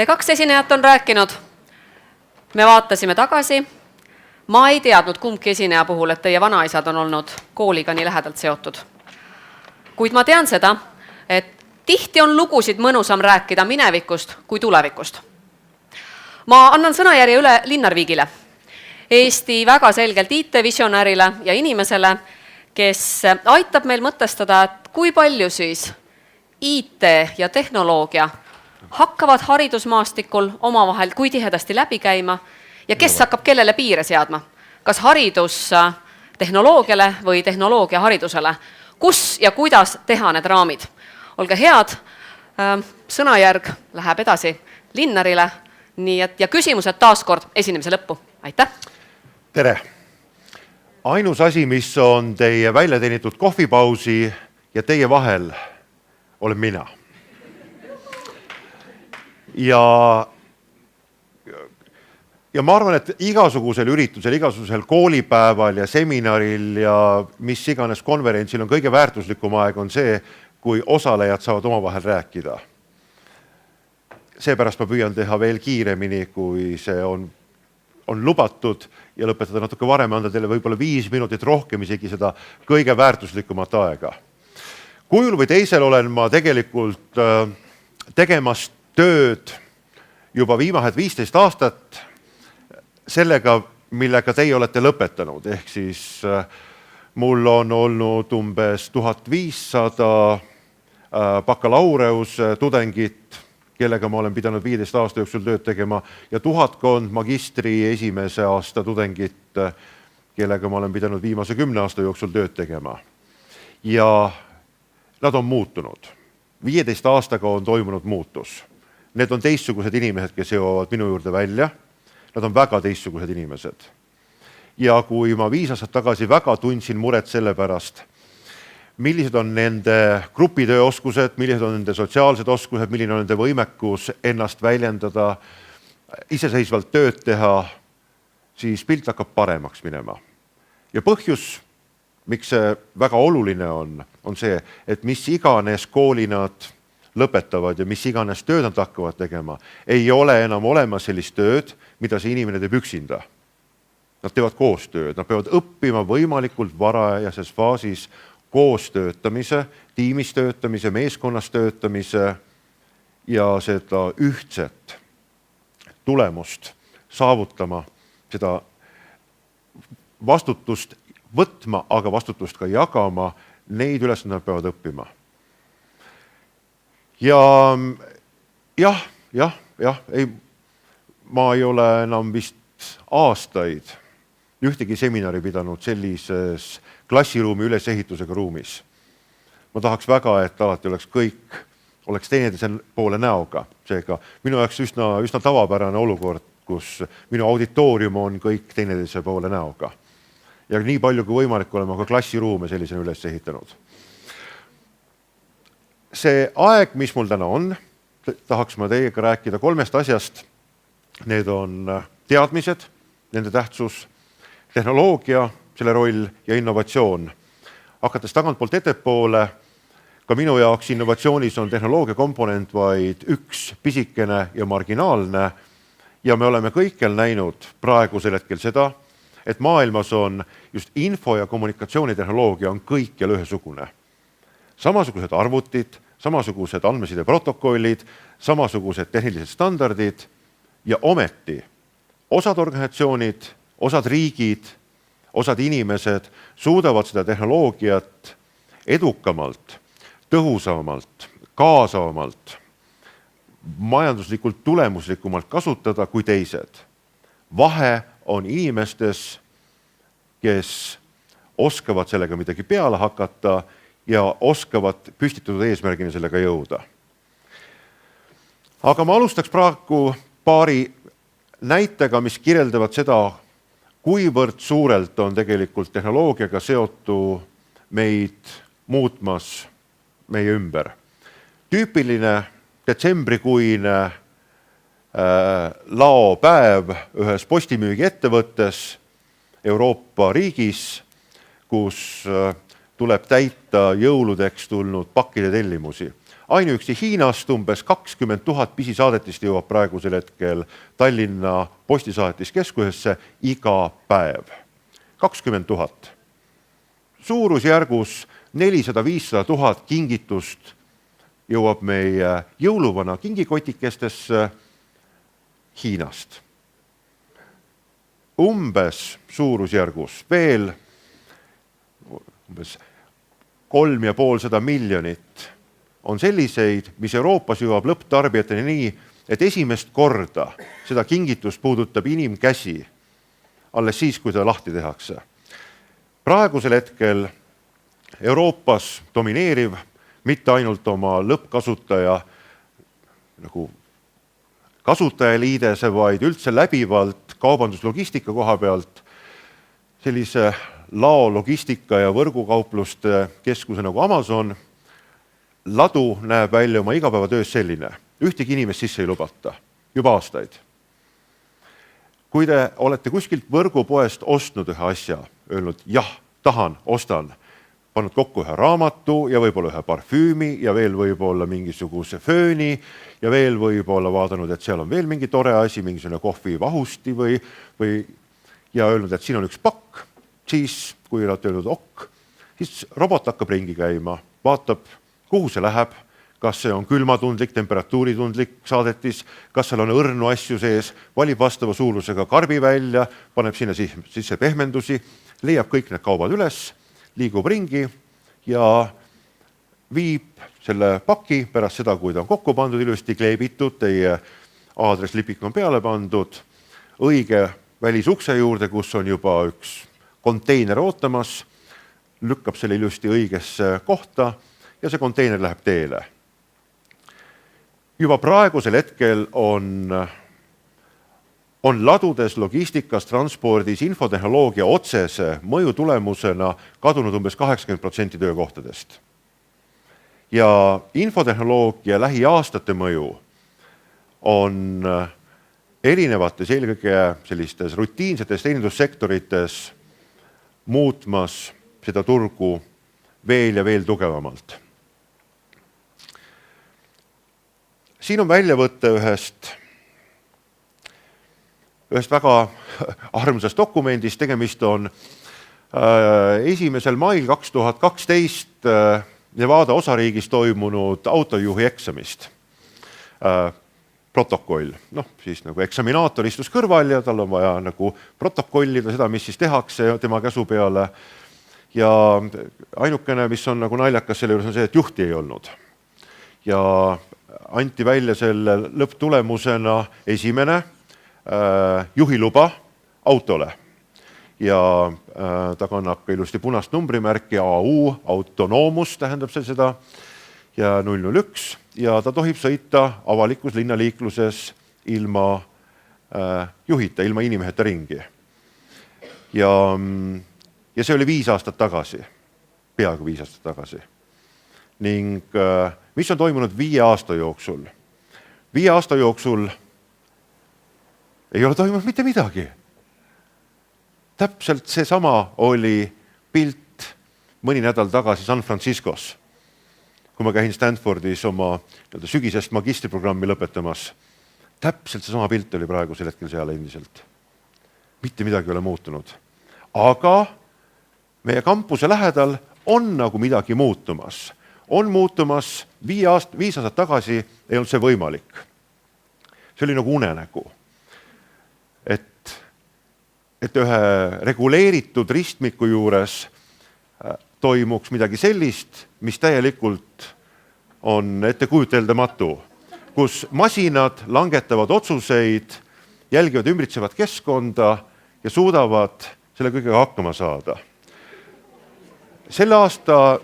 Kaks esinejat on rääkinud. Me vaatasime tagasi. Ma ei teadnud kumbki esineja puhul, et teie vanaisad on olnud kooliga nii lähedalt seotud. Kuid ma tean seda, et tihti on lugusid mõnusam rääkida minevikust kui tulevikust. Ma annan sõnajärje üle Linnar Viigile, Eesti väga selgelt IT-visionäärile ja inimesele, kes aitab meil mõtestada, et kui palju siis IT ja tehnoloogia hakkavad haridusmaastikul omavahel kui tihedasti läbi käima ja kes hakkab kellele piire seadma. Kas haridus tehnoloogiale või tehnoloogia haridusele? Kus ja kuidas teha need raamid? Olge head, sõnajärg läheb edasi Linnarile, nii et ja küsimused taaskord esinemise lõppu. Aitäh! Tere! Ainus asi, mis on teie väljateenitud kohvipausi ja teie vahel, olen mina. Ja ma arvan, et igasugusel üritusel, igasugusel koolipäeval ja seminaril ja mis iganes konverentsil on kõige väärtuslikum aeg on see, kui osalejad saavad omavahel rääkida. Seepärast ma püüan teha veel kiiremini, kui see on lubatud ja lõpetada natuke varem, anda teile võib-olla 5 minutit rohkem isegi seda kõige väärtuslikumat aega. Kujul või teisel olen ma tegelikult tegemas tööd juba viimased 15 aastat sellega, millega teie olete lõpetanud. Ehk siis mul on olnud umbes 1500 bakalaureus tudengit, kellega ma olen pidanud 15 aasta jooksul tööd tegema ja 1000 magistri esimese aasta tudengit, kellega ma olen pidanud viimase 10 aasta jooksul tööd tegema. Ja nad on muutunud. 15 aastaga on toimunud muutus. Need on teistsugused inimesed, kes jõuavad minu juurde välja. Nad on väga teistsugused inimesed. Ja kui ma 5 aastat tagasi väga tundsin muret selle pärast, millised on nende grupitööoskused, millised on nende sotsiaalsed oskused, milline on nende võimekus ennast väljendada, iseseisvalt tööd teha, siis pilt hakkab paremaks minema. Ja põhjus, miks see väga oluline on see, et mis iganes kooli nad lõpetavad ja mis iganes tööd nad hakkavad tegema, ei ole enam olemas sellist tööd, mida see inimene teeb üksinda. Nad teevad koostööd, nad peavad õppima võimalikult varajases faasis koostöötamise, tiimis töötamise, meeskonnas töötamise ja seda ühtset tulemust saavutama, seda vastutust võtma, aga vastutust ka jagama, neid ülesanded peavad õppima. Ma ei ole enam vist aastaid ühtegi seminari pidanud sellises klassiruumi ülesehitusega ruumis. Ma tahaks väga, et alati oleks teineteise poole näoga. Seega minu jaoks üsna tavapärane olukord, kus minu auditoorium on kõik teineteise poole näoga. Ja nii palju kui võimalik olema ka klassiruume sellisena üles ehitanud. See aeg, mis mul täna on, tahaks ma teiega rääkida 3 asjast. Need on teadmised, nende tähtsus, tehnoloogia, selle roll ja innovatsioon. Hakates tagantpoolt ettepoole, ka minu jaoks innovatsioonis on tehnoloogia komponent vaid üks pisikene ja marginaalne ja me oleme kõikjal näinud praegusel hetkel seda, et maailmas on just info- ja kommunikatsioonitehnoloogia on kõikjal ühesugune. Samasugused arvutid, samasugused andmeside protokollid, samasugused tehnilised standardid ja ometi osad organisatsioonid, osad riigid, osad inimesed suudavad seda tehnoloogiat edukamalt, tõhusamalt, kaasavamalt, majanduslikult tulemuslikumalt kasutada kui teised. Vahe on inimestes, kes oskavad sellega midagi peale hakata ja oskavad püstitatud eesmärgini sellega jõuda. Aga ma alustaks praegu paari näitega, mis kirjeldavad seda, kuivõrd suurelt on tegelikult tehnoloogiaga seotu meid muutmas meie ümber. Tüüpiline detsembrikuine laopäev ühes postimüügi ettevõttes Euroopa riigis, kus tuleb täita jõuludeks tulnud pakkide tellimusi. ainuüksi Hiinast umbes 20 000 pisisaadetist jõuab praegusel hetkel Tallinna postisaatiskeskusesse iga päev. 20 000. Suurusjärgus 400-500 000 kingitust jõuab meie jõuluvana kingikotikestesse Hiinast. Umbes suurusjärgus veel umbes 3,5 miljonit on selliseid, mis Euroopas jõuab lõpptarbijateni nii, et esimest korda seda kingitust puudutab inimkäsi alles siis, kui ta lahti tehakse. Praegusel hetkel Euroopas domineeriv, mitte ainult oma lõppkasutaja nagu kasutajaliidese, vaid üldse läbivalt kaubanduslogistika koha pealt sellise laologistika ja võrgukaupluste keskuse nagu Amazon ladu näeb välja oma igapäevatöös selline. Ühtegi inimest sisse ei lubata, juba aastaid. Kui te olete kuskilt võrgupoest ostnud ühe asja, öelnud jah, tahan, ostan, pannud kokku ühe raamatu ja võib-olla ühe parfüümi ja veel võib-olla mingisuguse fööni ja veel võib-olla vaadanud, et seal on veel mingi tore asi, mingisugune kohvivahusti ja öelnud, et siin on üks pakk, siis kui olete öelnud ok, siis robot hakkab ringi käima, vaatab, kuhu see läheb, kas see on külmatundlik, temperatuuritundlik saadetis, kas seal on õrnu asju sees, valib vastava suurusega karbi välja, paneb sinna sisse pehmendusi, leiab kõik need kaubad üles, liigub ringi ja viib selle paki pärast seda, kui ta on kokku pandud, ilusti kleebitud, teie aadresslipik on peale pandud, õige välisukse juurde, kus on juba üks konteiner ootamas, lükkab selle ilusti õigesse kohta ja see konteiner läheb teele. Juba praegusel hetkel on ladudes, logistikas, transpordis, infotehnoloogia otsese mõju tulemusena kadunud umbes 80% töökohtadest. Ja infotehnoloogia lähiaastate mõju on erinevates, eelkõige sellistes rutiinsetes teenindussektorites muutmas seda turgu veel ja veel tugevamalt. Siin on väljavõtte ühest väga armsast dokumendist, tegemist on 1. mail 2012 Nevada osariigis toimunud autojuhi eksamist. Protokoll, siis nagu eksaminaator istus kõrval ja tal on vaja nagu protokollida seda, mis siis tehakse tema käsu peale. Ja ainukene, mis on nagu naljakas selle juures on see, et juhti ei olnud. Ja anti välja selle lõpptulemusena esimene juhiluba autole. Ja ta kannab ka ilusti punast numbrimärki AU, autonoomus tähendab see seda, ja 001 ja ta tohib sõita avalikus linnaliikluses ilma juhita, ilma inimeheta ringi. Ja see oli 5 aastat tagasi, peaaegu 5 aastat tagasi. Ning mis on toimunud 5 aasta jooksul? 5 aasta jooksul ei ole toimunud mitte midagi. Täpselt seesama oli pilt mõni nädal tagasi San Franciscos, kui ma käin Stanfordis oma sügisest magistriprogrammi lõpetamas. Täpselt seesama pilt oli praegusel hetkel seal endiselt. Mitte midagi ei ole muutunud. Aga meie kampuse lähedal on nagu midagi muutumas. On muutumas 5 aastat tagasi ei olnud see võimalik. See oli nagu unenägu. Et ühe reguleeritud ristmiku juures toimuks midagi sellist, mis täielikult on ettekujuteldamatu, kus masinad langetavad otsuseid, jälgivad ümbritsevat keskkonda ja suudavad selle kõigega hakkama saada. Selle aasta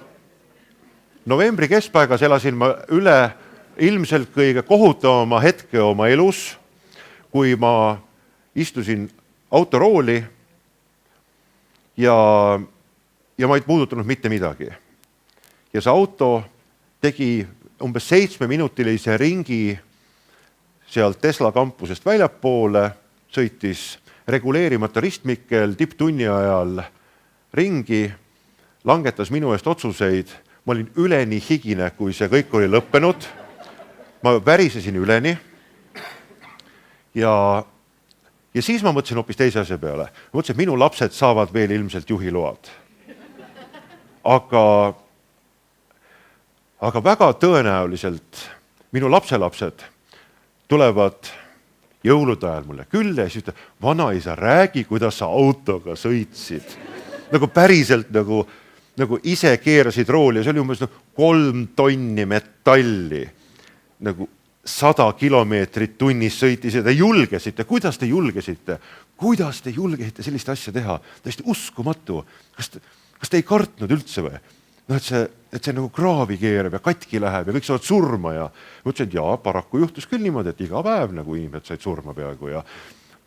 novembri keskpaigas elasin ma üle ilmselt kõige kohutavama hetke oma elus, kui ma istusin autorooli ja ma ei puudutanud mitte midagi. Ja see auto tegi umbes 7-minutilise ringi sealt Tesla kampusest väljapoole, sõitis reguleerimata ristmikel tipptunni ajal ringi, langetas minu eest otsuseid, ma olin üleni higine, kui see kõik oli lõppenud. Ma värisesin üleni ja siis ma mõtlesin hoopis teise asja peale. Ma mõtlesin, et minu lapsed saavad veel ilmselt juhiload. Aga väga tõenäoliselt minu lapselapsed tulevad jõulude ajal mulle külla ja siis ütleb, vanaisa, räägi, kuidas sa autoga sõitsid. Nagu päriselt nagu ise keerasid rooli ja see oli umbes 3 tonni metalli. Nagu 100 kilomeetrit tunnis sõitis ja te julgesite. Kuidas te julgesite? Kuidas te julgesite sellist asja teha? Täiesti uskumatu. Kas te ei kartnud üldse või? No, et see nagu kraavi keerab ja katki läheb ja kõik saavad surma ja mõtlesin, et jaa, paraku juhtus küll niimoodi, et iga päev nagu inimesed said surma peaaegu ja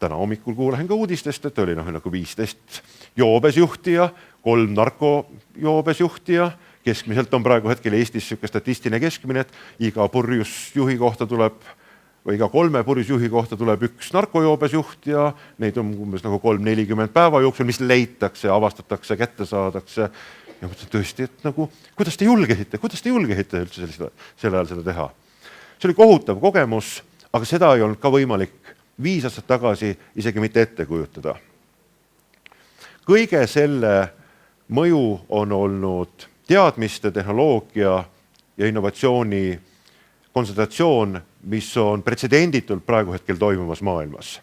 täna hommikul kuulasin ka uudistest, et oli nagu 15 joobesjuhtija, 3 narkojoobesjuhtija, keskmiselt on praegu hetkel Eestis selline statistiline keskmine, et iga purjusjuhi kohta tuleb või iga 3 purjusjuhi kohta tuleb 1 narkojoobesjuht ja neid on umbes nagu 3-40 päeva jooksul, mis leitakse, avastatakse, kätte saadakse. Ja mõtlesin tõesti, et nagu, kuidas te julgesite üldse sel ajal seda teha? See oli kohutav kogemus, aga seda ei olnud ka võimalik 5 aastat tagasi isegi mitte ette kujutada. Kõige selle mõju on olnud teadmiste, tehnoloogia ja innovatsiooni kontsentratsioon, mis on pretsedenditult praegu hetkel toimumas maailmas.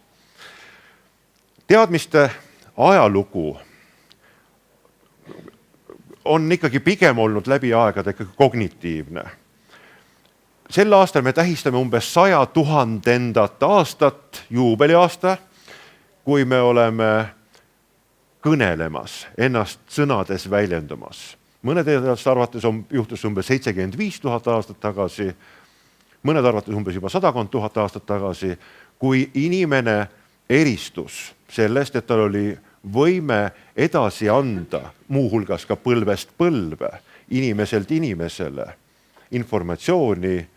Teadmiste ajalugu on ikkagi pigem olnud läbi aegade kognitiivne. Sel aastal me tähistame umbes 100 000 aastat, juubeliaasta, kui me oleme kõnelemas, ennast sõnades väljendumas. Mõnede arvates juhtus umbes 75 000 aastat tagasi, mõned arvates umbes juba 100 000 aastat tagasi, kui inimene eristus sellest, et tal oli võime edasi anda, muuhulgas ka põlvest põlve, inimeselt inimesele, informatsiooni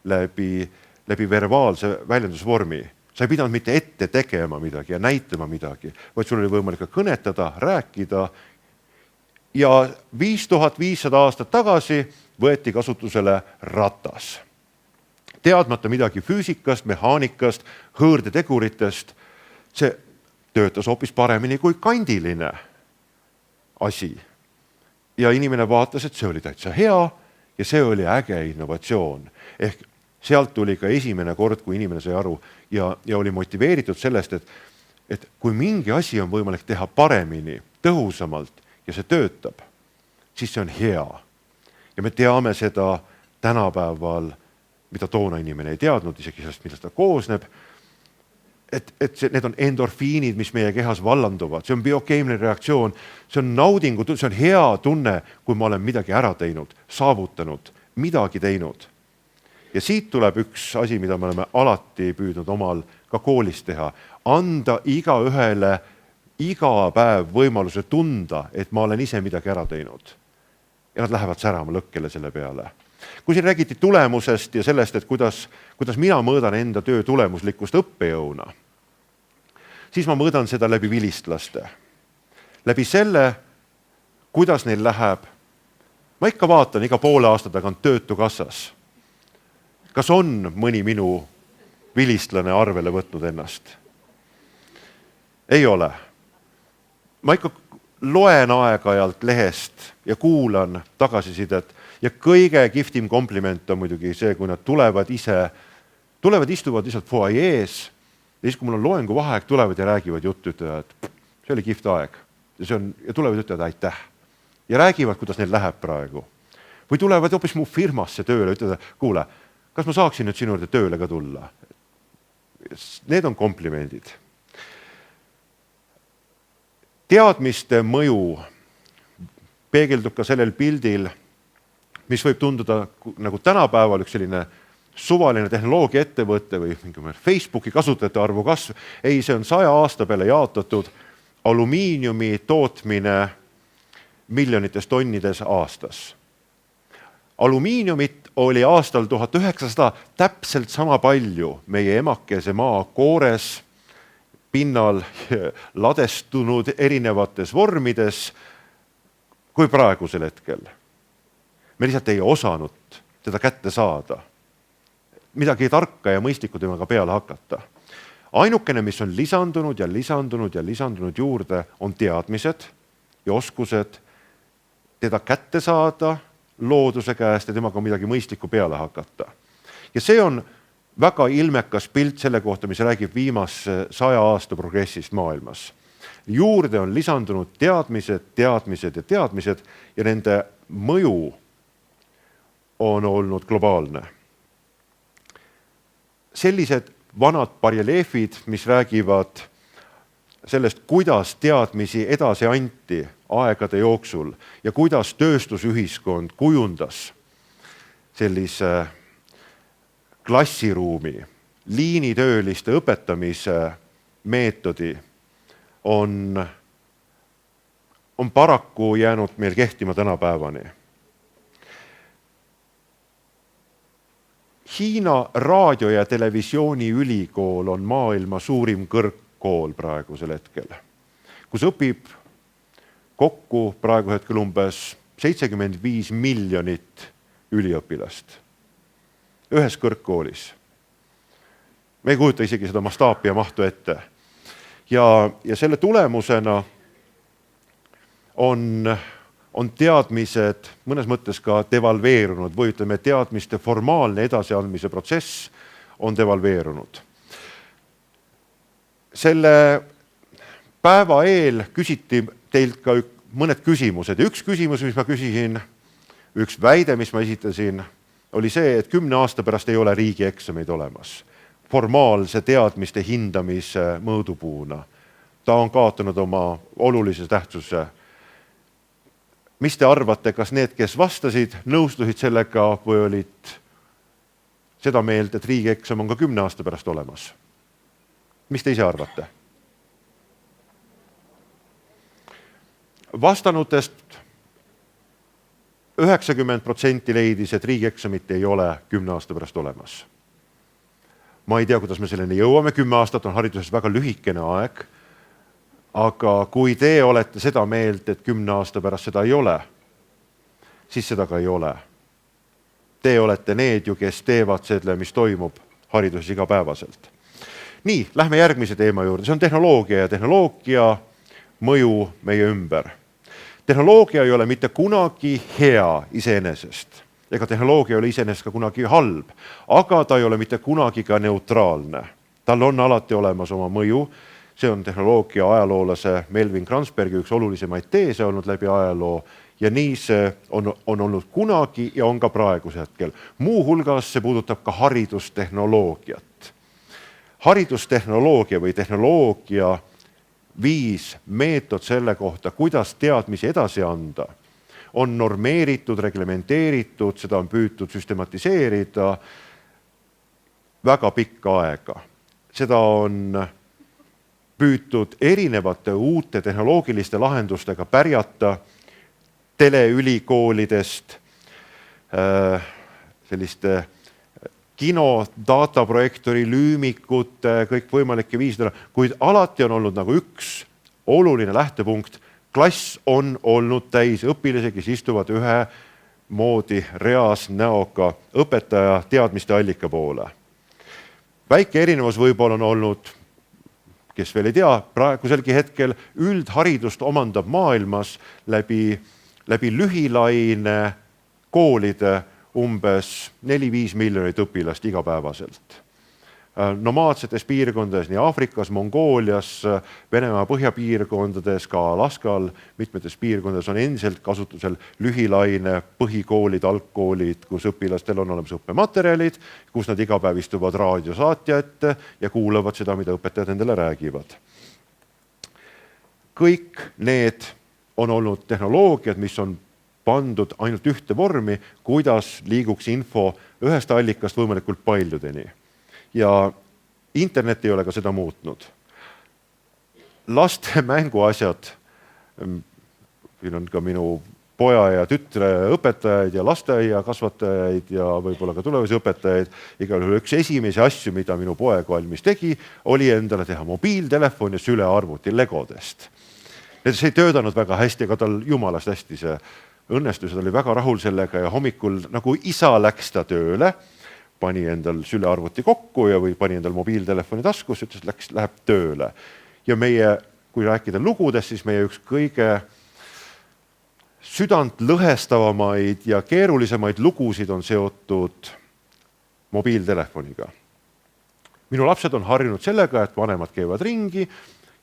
läbi verbaalse väljendusvormi. Sa ei pidanud mitte ette tegema midagi ja näitama midagi, vaid sul oli võimalik ka kõnetada, rääkida. Ja 5500 aastat tagasi võeti kasutusele ratas. Teadmata midagi füüsikast, mehaanikast, hõõrdeteguritest, see töötas hoopis paremini kui kandiline asi. Ja inimene vaatas, et see oli täitsa hea ja see oli äge innovatsioon. Ehk sealt tuli ka esimene kord, kui inimene sai aru ja oli motiveeritud sellest, et kui mingi asi on võimalik teha paremini, tõhusamalt ja see töötab, siis see on hea. Ja me teame seda tänapäeval, mida toona inimene ei teadnud, isegi sellest, millest ta koosneb, need on endorfiinid, mis meie kehas vallanduvad. See on biokeemiline reaktsioon, see on naudingu, see on hea tunne, kui ma olen midagi ära teinud, saavutanud, midagi teinud. Ja siit tuleb üks asi, mida me oleme alati püüdnud omal ka koolis teha. Anda igaühele iga päev võimaluse tunda, et ma olen ise midagi ära teinud. Ja nad lähevad särama lõkkele selle peale. Kui siin räägiti tulemusest ja sellest, et kuidas mina mõõdan enda töö tulemuslikkust õppejõuna, siis ma mõõdan seda läbi vilistlaste. Läbi selle, kuidas neil läheb. Ma ikka vaatan iga poole aasta tagant Töötukassas. Kas on mõni minu vilistlane arvele võtnud ennast? Ei ole. Ma ikka loen aeg-ajalt lehest ja kuulan tagasisidet ja kõige kihvtim kompliment on muidugi see, kui nad tulevad, istuvad lihtsalt foajees ja siis, kui mul on loengu vaheaeg, tulevad ja räägivad juttu, ütlevad, et see oli kihvt aeg ja tulevad ja ütlevad aitäh ja räägivad, kuidas neil läheb praegu. Või tulevad hoopis mu firmasse tööle ja ütlevad, kuule, kas ma saaksin nüüd sinu juurde tööle ka tulla? Need on komplimendid. Teadmiste mõju peegeldub ka sellel pildil, mis võib tunduda nagu tänapäeval üks selline suvaline tehnoloogia ettevõtte või Facebooki kasutajate arvu kasv. Ei, see on 100 aasta peale jaotatud alumiiniumi tootmine miljonites tonnides aastas. Alumiiniumit oli aastal 1900 täpselt sama palju meie emakese maa koores, pinnal ladestunud erinevates vormides kui praegusel hetkel. me lihtsalt ei osanud teda kätte saada. Midagi tarka ja mõistlikku temaga peale hakata. Ainukene, mis on lisandunud ja lisandunud ja lisandunud juurde, on teadmised ja oskused teda kätte saada looduse käest ja temaga midagi mõistlikku peale hakata. Ja see on väga ilmekas pilt selle kohta, mis räägib viimase 100 aasta progressist maailmas. Juurde on lisandunud teadmised, teadmised ja teadmised ja nende mõju on olnud globaalne. Sellised vanad barjeljeefid, mis räägivad sellest, kuidas teadmisi edasi anti aegade jooksul ja kuidas tööstusühiskond kujundas sellise klassiruumi, liinitööliste õpetamise meetodi on paraku jäänud meil kehtima tänapäevani. Hiina raadio- ja televisiooniülikool on maailma suurim kõrgkool praegusel hetkel, kus õpib kokku praegu hetkel umbes 75 miljonit üliõpilast ühes kõrgkoolis. Me ei kujuta isegi seda mastaapi ja mahtu ette. Ja selle tulemusena on teadmised mõnes mõttes ka devalveerunud või ütleme, teadmiste formaalne edasiandmise protsess on devalveerunud. Selle päeva eel küsiti teilt ka mõned küsimused ja üks küsimus, mis ma küsisin, üks väide, mis ma esitasin, oli see, et 10 aasta pärast ei ole riigieksameid olemas formaalse teadmiste hindamise mõõdupuuna. Ta on kaotanud oma olulise tähtsuse. Mis te arvate, kas need, kes vastasid, nõustusid sellega või olid seda meelt, et riigieksam on ka 10 aasta pärast olemas? Mis te ise arvate? Vastanutest 90% leidis, et riigieksamit ei ole 10 aasta pärast olemas. Ma ei tea, kuidas me selleni jõuame, 10 aastat on hariduses väga lühikene aeg, aga kui te olete seda meelt, et 10 aasta pärast seda ei ole, siis seda ka ei ole. Te olete need ju, kes teevad selle, mis toimub hariduses igapäevaselt. Nii, lähme järgmise teema juurde, see on tehnoloogia ja tehnoloogia mõju meie ümber. Tehnoloogia ei ole mitte kunagi hea iseenesest, ega tehnoloogia ei ole iseenesest ka kunagi halb, aga ta ei ole mitte kunagi ka neutraalne. Tal on alati olemas oma mõju, see on tehnoloogia ajaloolase Melvin Kranzbergi üks olulisemaid teese olnud läbi ajaloo ja nii see on olnud kunagi ja on ka praeguse hetkel. Muu hulgas see puudutab ka haridustehnoloogiat. Haridustehnoloogia või tehnoloogia viis meetod selle kohta, kuidas teadmisi edasi anda, on normeeritud, reglementeeritud, seda on püütud süstematiseerida väga pikka aega. Seda on püütud erinevate uute tehnoloogiliste lahendustega pärjata teleülikoolidest, selliste kino, dataprojektori, lüümikute, kõik võimalike viisidele, kuid alati on olnud nagu üks oluline lähtepunkt. Klass on olnud täis õpilasi, kes istuvad ühe moodi reas näoga õpetaja teadmiste allika poole. Väike erinevus võib-olla on olnud, kes veel ei tea, praeguselgi hetkel üldharidust omandab maailmas läbi lühilaine koolide umbes 4-5 miljonit õpilast igapäevaselt. Nomaadsetes piirkondades, nii Aafrikas, Mongoolias, Venemaa põhjapiirkondades, ka Alaskal, mitmetes piirkondades on endiselt kasutusel lühilaine põhikoolid, algkoolid, kus õpilastel on olemas õppematerjalid, kus nad iga päev istuvad raadiosaatja ette ja kuulavad seda, mida õpetajad endale räägivad. Kõik need on olnud tehnoloogiad, mis on pandud ainult ühte vormi, kuidas liiguks info ühest allikast võimalikult paljudeni. Ja internet ei ole ka seda muutnud. Laste mänguasjad, siin on ka minu poja ja tütre õpetajaid ja lasteaia kasvatajaid ja võib-olla ka tulevasi õpetajaid. Igal juhul üks esimesi asju, mida minu poeg valmis tegi, oli endale teha mobiiltelefon ja sülearvuti Legodest. See ei töötanud väga hästi, aga tal jumalast hästi see õnnestus, ta oli väga rahul sellega ja hommikul nagu isa läks ta tööle, pani endal sülearvuti kokku ja või pani endal mobiiltelefoni taskus, ütles, et läheb tööle. Ja meie, kui rääkida lugudest, siis meie üks kõige südant lõhestavamaid ja keerulisemaid lugusid on seotud mobiiltelefoniga. Minu lapsed on harjunud sellega, et vanemad käivad ringi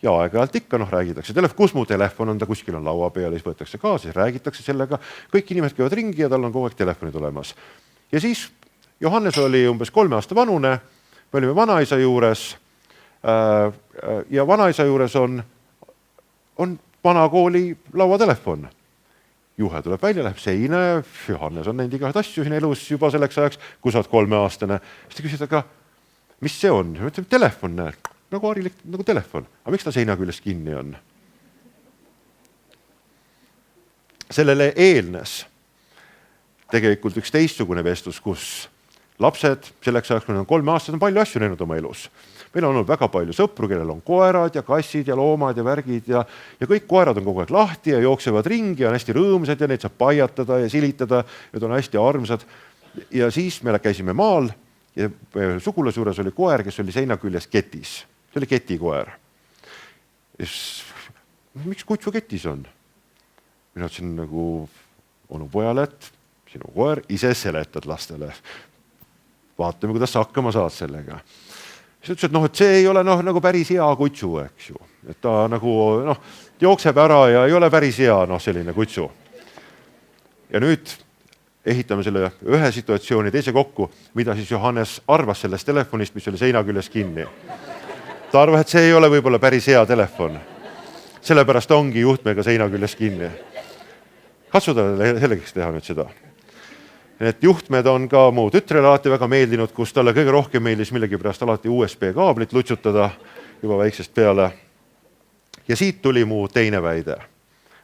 ja aeg-ajalt ikka räägitakse. Kus mu telefon on, ta kuskil on laua peal, siis võetakse kaasa, siis räägitakse sellega. Kõik inimesed käivad ringi ja tal on kogu aeg telefonid olemas. Ja siis Johannes oli umbes 3 aasta vanune, me olime vanaisa juures ja vanaisa juures on vanakooli lauatelefon. Juhe tuleb välja, läheb seina ja Johannes on näinud igast asju siin elus juba selleks ajaks, kui sa oled 3-aastane. Siis ta küsis, aga mis see on? Ütleb, telefon, näed, nagu harilik, nagu telefon. Aga miks ta seina küljest kinni on? Sellele eelnes tegelikult üks teistsugune vestlus, kus lapsed selleks ajaks, kui nad on 3 aastat, on palju asju näinud oma elus. Meil on olnud väga palju sõpru, kellel on koerad ja kassid ja loomad ja värgid ja kõik koerad on kogu aeg lahti ja jooksevad ringi ja on hästi rõõmsad ja neid saab paiatada ja silitada ja on hästi armsad. Ja siis me käisime maal ja sugulas juures oli koer, kes oli seina küljes ketis. See oli ketikoer. Miks kutsu ketis on? Mina ütlesin nagu onu pojale, et sinu koer ise seletad lastele. Vaatame, kuidas sa hakkama saad sellega. Siis ütles, et see ei ole nagu päris hea kutsu, eks ju. Et ta nagu jookseb ära ja ei ole päris hea selline kutsu. Ja nüüd ehitame selle ühe situatsiooni teise kokku, mida siis Johannes arvas sellest telefonist, mis oli seina küljes kinni. Ta arvas, et see ei ole võib-olla päris hea telefon. Sellepärast ongi juhtmega seina küljes kinni. Katsuda sellegeks teha nüüd seda. Need juhtmed on ka mu tütrele alati väga meeldinud, kus talle kõige rohkem meeldis millegipärast alati USB-kaablit lutsutada juba väiksest peale. Ja siit tuli mu teine väide,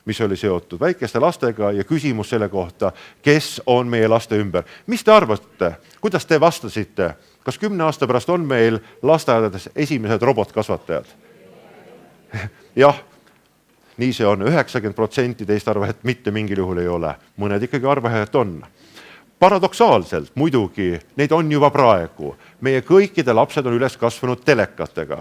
mis oli seotud väikeste lastega ja küsimus selle kohta, kes on meie laste ümber. Mis te arvate? Kuidas te vastasite? Kas 10 aasta pärast on meil lasteaedades esimesed robotkasvatajad? Jah, nii see on. 90% teist arva, et mitte mingil juhul ei ole. Mõned ikkagi arva, et on. Paradoksaalselt muidugi, neid on juba praegu. Meie kõikide lapsed on üles kasvanud telekatega.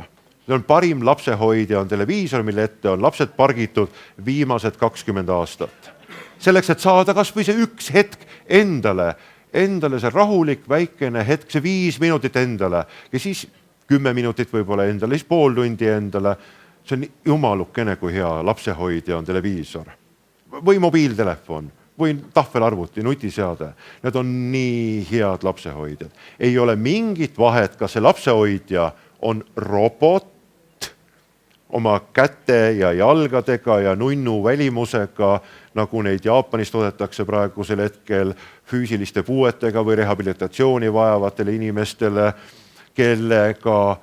See on parim lapsehoidja on televiisor, mille ette on lapsed pargitud viimased 20 aastat. Selleks, et saada kas või see üks hetk endale see rahulik väikene hetk, see 5 minutit endale ja siis 10 minutit võib-olla endale, siis pool tundi endale. See on jumalukene, kui hea lapsehoidja on televiisor või mobiiltelefon või tahvelarvuti, nutiseade. Need on nii head lapsehoidjad. Ei ole mingit vahet, kas see lapsehoidja on robot oma käte ja jalgadega ja nunnu välimusega, nagu neid Jaapanis toodetakse praegusel hetkel füüsiliste puuetega või rehabilitatsiooni vajavatele inimestele, kellega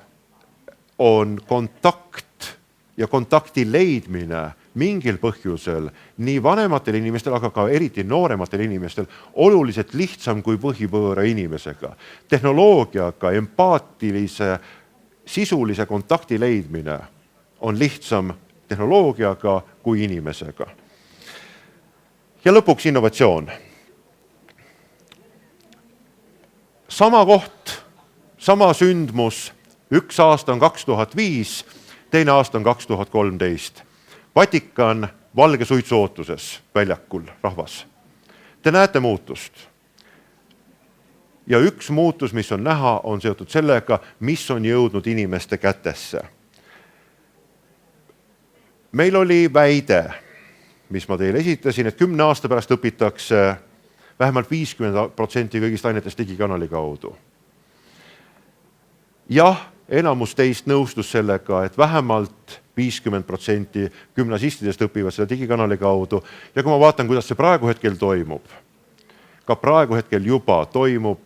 on kontakt ja kontakti leidmine mingil põhjusel nii vanematel inimestel, aga ka eriti noorematel inimestel oluliselt lihtsam kui põhivõõra inimesega. Tehnoloogiaga, empaatilise, sisulise kontakti leidmine on lihtsam tehnoloogiaga kui inimesega. Ja lõpuks innovatsioon. Sama koht, sama sündmus, üks aasta on 2005, teine aasta on 2013. Vatikan valge suitsu ootuses väljakul rahvas. Te näete muutust. Ja üks muutus, mis on näha, on seotud sellega, mis on jõudnud inimeste kätesse. Meil oli väide, mis ma teile esitasin, et 10 aasta pärast õpitakse vähemalt 50% kõigist ainetest digikanali kaudu. Jah, enamus teist nõustus sellega, et vähemalt 50% gümnasistidest õpivad seda digikanali kaudu. Ja kui ma vaatan, kuidas see praegu hetkel toimub, ka praegu hetkel juba toimub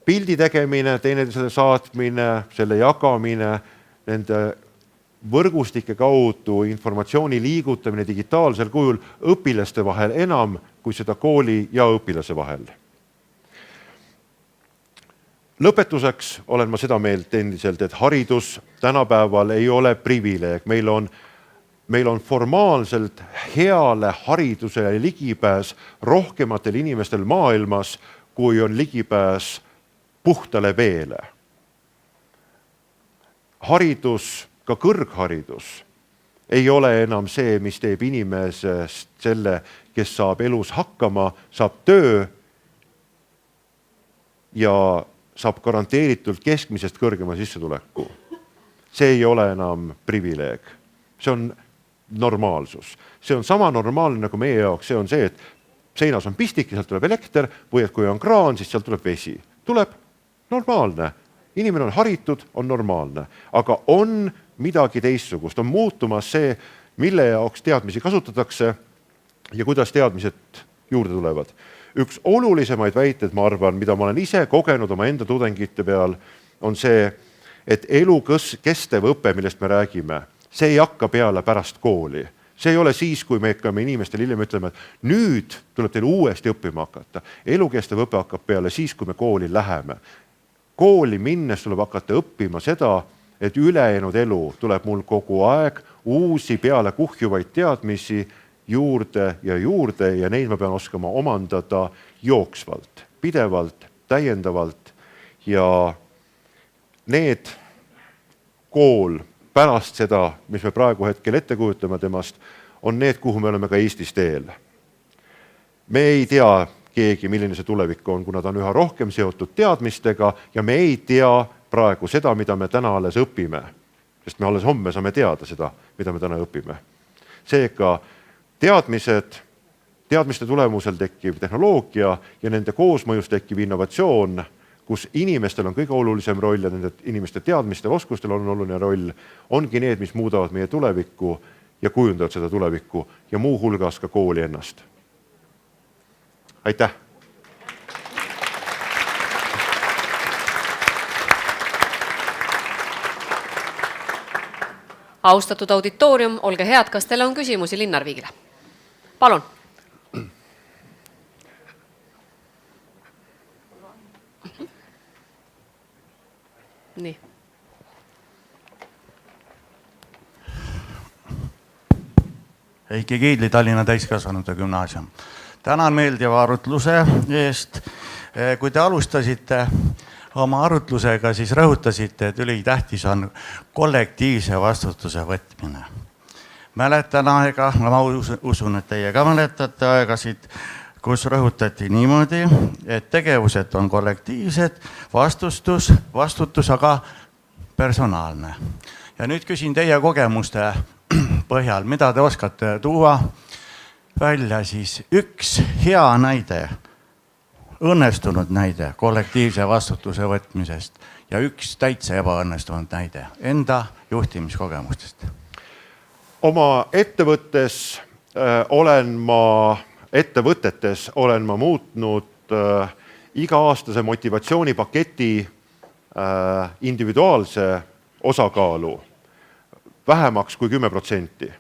pildi tegemine, teineteisele saatmine, selle jagamine, nende võrgustike kaudu informatsiooni liigutamine digitaalsel kujul õpilaste vahel enam kui seda kooli ja õpilase vahel. Lõpetuseks olen ma seda meelt endiselt, et haridus tänapäeval ei ole privileeg. meil on formaalselt heale haridusele ligipääs rohkematel inimestel maailmas, kui on ligipääs puhtale veele. Haridus, ka kõrgharidus, ei ole enam see, mis teeb inimesest selle, kes saab elus hakkama, saab töö ja saab garanteeritult keskmisest kõrgema sissetuleku. See ei ole enam privileeg. See on normaalsus. See on sama normaalne nagu meie jaoks. See on see, et seinas on pistik ja sealt tuleb elekter või et kui on kraan, siis sealt tuleb vesi. Tuleb normaalne. Inimene on haritud, on normaalne. Aga on midagi teistsugust. On muutumas see, mille jaoks teadmisi kasutatakse ja kuidas teadmised juurde tulevad. Üks olulisemaid väited, ma arvan, mida ma olen ise kogenud oma enda tudengite peal, on see, et elukestev õpe, millest me räägime, see ei hakka peale pärast kooli. See ei ole siis, kui me hakkame inimestel hiljem ütlema, et nüüd tuleb teil uuesti õppima hakata. Elukestev õpe hakkab peale siis, kui me kooli läheme. Kooli minnes tuleb hakata õppima seda, et ülejäänud elu tuleb mul kogu aeg uusi peale kuhjuvaid teadmisi juurde ja neid ma pean oskama omandada jooksvalt, pidevalt, täiendavalt ja need kool pärast seda, mis me praegu hetkel ette kujutame temast, on need, kuhu me oleme ka Eestis teel. Me ei tea keegi, milline see tulevik on, kuna ta on üha rohkem seotud teadmistega ja me ei tea praegu seda, mida me täna alles õpime, sest me alles homme saame teada seda, mida me täna õpime. Seega teadmiste tulemusel tekkiv tehnoloogia ja nende koosmõjus tekkiv innovatsioon, kus inimestel on kõige olulisem roll ja nende inimeste teadmistel, oskustel on oluline roll, ongi need, mis muudavad meie tulevikku ja kujundavad seda tulevikku ja muu hulgas ka kooli ennast. Aitäh! Austatud auditoorium, olge head, kas teil on küsimusi Linnar Viigile? Palun. Nii. Heiki Kiidli, Tallinna täiskasvanute gümnaasium. Tänan meeldiva arutluse eest. Kui te alustasite oma arutlusega, siis rõhutasite, et ülitähtis on kollektiivse vastutuse võtmine. Mäletan aega, ma usun, et teie ka mäletate aegasid, kus rõhutati niimoodi, et tegevused on kollektiivsed, vastutus aga personaalne. Ja nüüd küsin teie kogemuste põhjal, mida te oskate tuua välja siis üks hea näide, õnnestunud näide kollektiivse vastutuse võtmisest ja üks täitsa ebaõnnestunud näide enda juhtimiskogemustest. Oma ettevõtetes olen ma muutnud iga-aastase motivatsioonipaketi individuaalse osakaalu vähemaks kui 10%.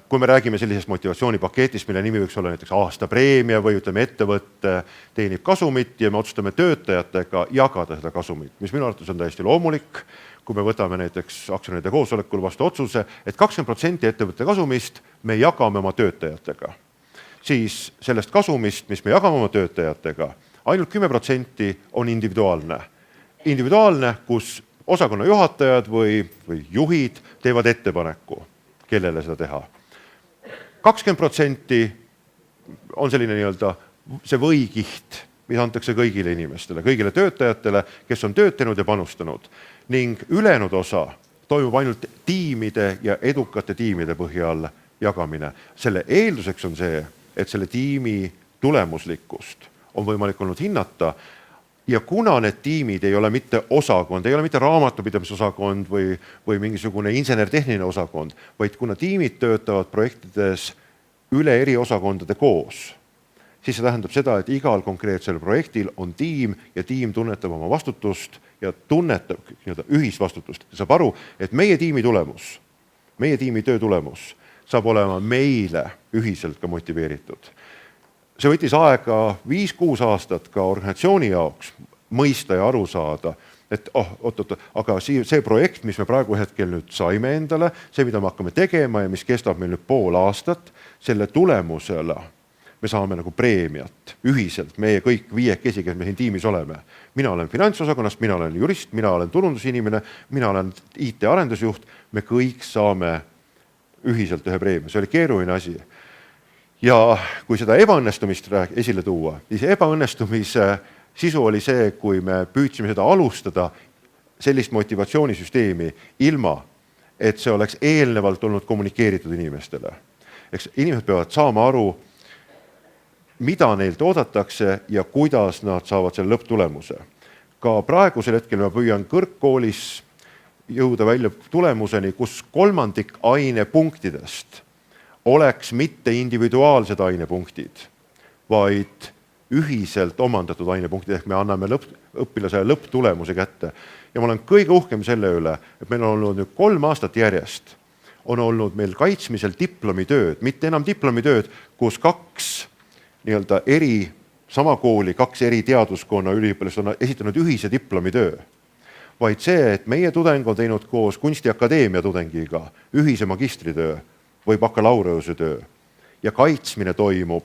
Kui me räägime sellisest motivatsioonipaketist, mille nimi võiks olla näiteks aastapreemia või ütleme ettevõtte teenib kasumit ja me otsustame töötajatega jagada seda kasumit, mis minu arvates on täiesti loomulik, kui me võtame näiteks aktsionäride koosolekul vastu otsuse, et 20% ettevõtte kasumist me jagame oma töötajatega. Siis sellest kasumist, mis me jagame oma töötajatega, ainult 10% on individuaalne. Individuaalne, kus osakonna juhatajad või juhid teevad ettepaneku, kellele seda teha. 20% on selline nii-öelda see võikiht, mis antakse kõigile inimestele, kõigile töötajatele, kes on töötanud ja panustanud. Ning ülejäänud osa toimub ainult tiimide ja edukate tiimide põhjal jagamine. Selle eelduseks on see, et selle tiimi tulemuslikkust on võimalik olnud hinnata ja kuna need tiimid ei ole mitte osakond, ei ole mitte raamatupidamisosakond või mingisugune insener-tehniline osakond, vaid kuna tiimid töötavad projektides üle eri osakondade koos, siis see tähendab seda, et igal konkreetsel projektil on tiim ja tiim tunnetab oma vastutust ja tunnetab ühisvastutust. Saab aru, et meie tiimi tulemus, meie tiimi töö tulemus saab olema meile ühiselt ka motiveeritud. See võttis aega 5-6 aastat ka organisatsiooni jaoks mõista ja aru saada, et oot, aga see projekt, mis me praegu hetkel nüüd saime endale, see, mida me hakkame tegema ja mis kestab meil nüüd pool aastat, selle tulemusele me saame nagu preemiat ühiselt, meie kõik 5 kes me siin tiimis oleme. Mina olen finantsosakonnast, mina olen jurist, mina olen turundusinimene, mina olen IT-arendusjuht, me kõik saame ühiselt ühe preemia. See oli keeruline asi. Ja kui seda ebaõnnestumist esile tuua, siis ebaõnnestumise sisu oli see, kui me püüdsime seda alustada sellist motivatsioonisüsteemi ilma, et see oleks eelnevalt olnud kommunikeeritud inimestele. Eks inimesed peavad saama aru, mida neilt oodatakse ja kuidas nad saavad selle lõpptulemuse. Ka praegusel hetkel ma püüan kõrgkoolis jõuda välja tulemuseni, kus 1/3 ainepunktidest oleks mitte individuaalsed ainepunktid, vaid ühiselt omandatud ainepunktid, ehk me anname õpilasele lõpptulemuse kätte. Ja ma olen kõige uhkem selle üle, et meil on olnud nüüd 3 aastat järjest, on olnud meil kaitsmisel diplomitööd, mitte enam diplomitööd, kus 2 sama kooli 2 eri teaduskonna üliõpilast on esitanud ühise diplomitöö, vaid see, et meie tudeng on teinud koos Kunstiakadeemia tudengiga ühise magistritöö või bakalaureuse-töö ja kaitsmine toimub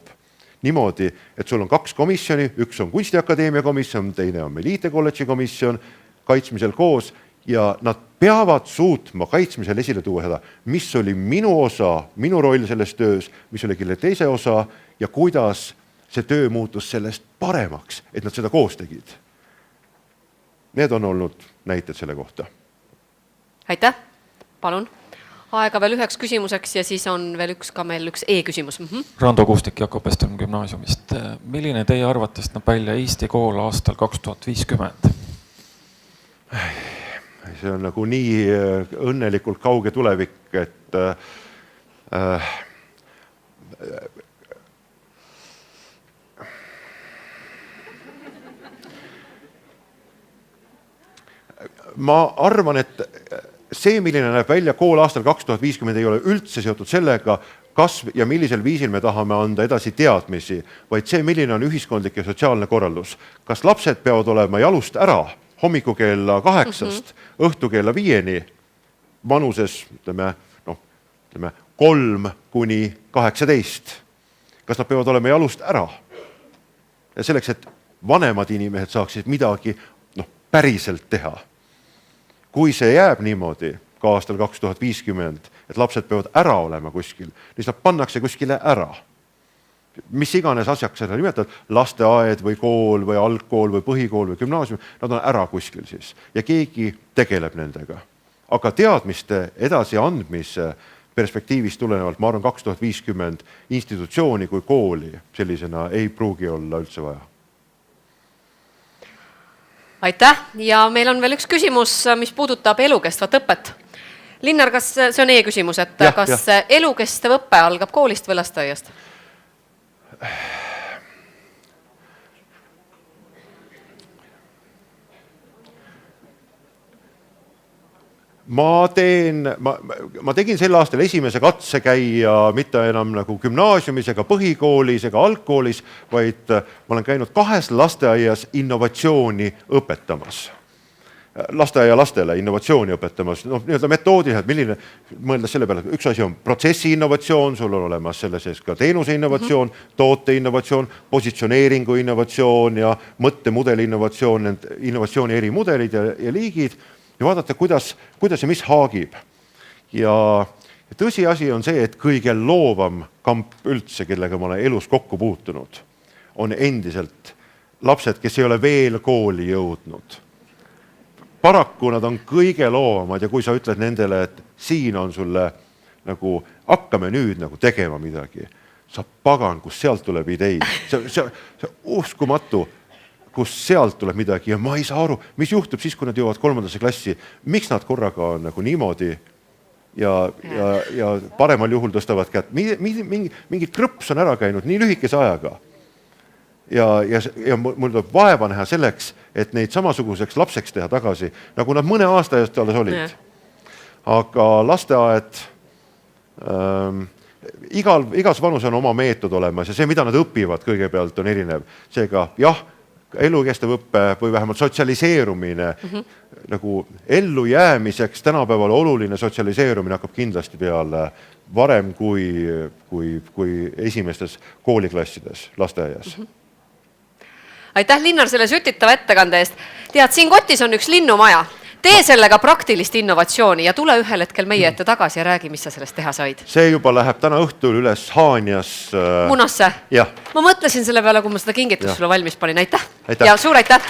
niimoodi, et sul on 2 komisjoni, üks on Kunstiakadeemia komisjon, teine on meil IT-kolledži komisjon, kaitsmisel koos ja nad peavad suutma kaitsmisel esile tuua seda, mis oli minu osa, minu roll selles töös, mis oli kelle teise osa ja kuidas see töö muutus sellest paremaks, et nad seda koos tegid. Need on olnud näited selle kohta. Aitäh, palun. Aega veel üheks küsimuseks ja siis on veel ka meil üks e-küsimus. Rando Kuustik Jakob Eston gümnaasiumist. Milline teie arvatest näeb välja Eesti kool aastal 2050? See on nagu nii õnnelikult kauge tulevik, et ma arvan, et see, milline näeb välja kool aastal 2050 ei ole üldse seotud sellega, kas ja millisel viisil me tahame anda edasi teadmisi, vaid see, milline on ühiskondlik ja sotsiaalne korraldus. Kas lapsed peavad olema jalust ära hommiku kella 8-st õhtu kella 5-ni vanuses 3–18. Kas nad peavad olema jalust ära? Ja selleks, et vanemad inimesed saaksid midagi päriselt teha. Kui see jääb niimoodi ka aastal 2050, et lapsed peavad ära olema kuskil, siis nad pannakse kuskile ära. Mis iganes asjaks seda nimetad, lasteaed või kool või algkool või põhikool või gümnaasium, nad on ära kuskil siis ja keegi tegeleb nendega. Aga teadmiste edasi andmise perspektiivist tulenevalt, ma arvan 2050 institutsiooni kui kooli sellisena ei pruugi olla üldse vaja. Aitäh ja meil on veel üks küsimus, mis puudutab elukestvat õpet. Linnar, kas see on e-küsimus, et kas elukestev õpe algab koolist või lasteaiast? Ma tegin sel aastal esimese katse käia mitte enam nagu gümnaasiumis ega põhikoolis ega algkoolis, vaid ma olen käinud 2 lasteaias innovatsiooni õpetamas. Lasteaia lastele innovatsiooni õpetamas, nii-öelda metoodiliselt, milline mõeldes selle peale, üks asi on protsessi innovatsioon, sul on olemas selle sees ka teenuse innovatsioon, toote innovatsioon, positsioneeringu innovatsioon ja mõttemudeli innovatsioon, innovatsiooni eri mudelid ja liigid ja vaadata, kuidas ja mis haagib. Ja tõsiasi on see, et kõige loovam kamp üldse, kellega ma olen elus kokku puutunud, on endiselt lapsed, kes ei ole veel kooli jõudnud. Paraku nad on kõige loovamad ja kui sa ütled nendele, et siin on sulle nagu, hakkame nüüd nagu tegema midagi, sa pagan, kus sealt tuleb ideid. See uskumatu, kus sealt tuleb midagi ja ma ei saa aru, mis juhtub siis, kui nad jõuavad 3. klassi, miks nad korraga on nagu niimoodi ja paremal juhul tõstavad kätt. Mingi krõps on ära käinud nii lühikese ajaga. Ja mul tuleb vaeva näha selleks, et neid samasuguseks lapseks teha tagasi, nagu nad mõne aasta eest alles olid. Aga lasteaed, igas vanus on oma meetod olemas ja see, mida nad õpivad kõigepealt, on erinev. Seega jah, elukestev õppe või vähemalt sotsialiseerumine nagu ellujäämiseks tänapäeval oluline sotsialiseerumine hakkab kindlasti peale varem kui esimestes kooliklassides lasteaias. Aitäh, Linnar, selle sütitava ettekande eest. Tead, siin kotis on üks linnumaja. Tee sellega praktilist innovatsiooni ja tule ühel hetkel meie ette tagasi ja räägi, mis sa sellest teha said. See juba läheb täna õhtul üles Haanias. Munasse? Jah. Ma mõtlesin selle peale, kui ma seda kingitust sulle valmis panin. Aitäh. Aitäh. Ja suur aitäh.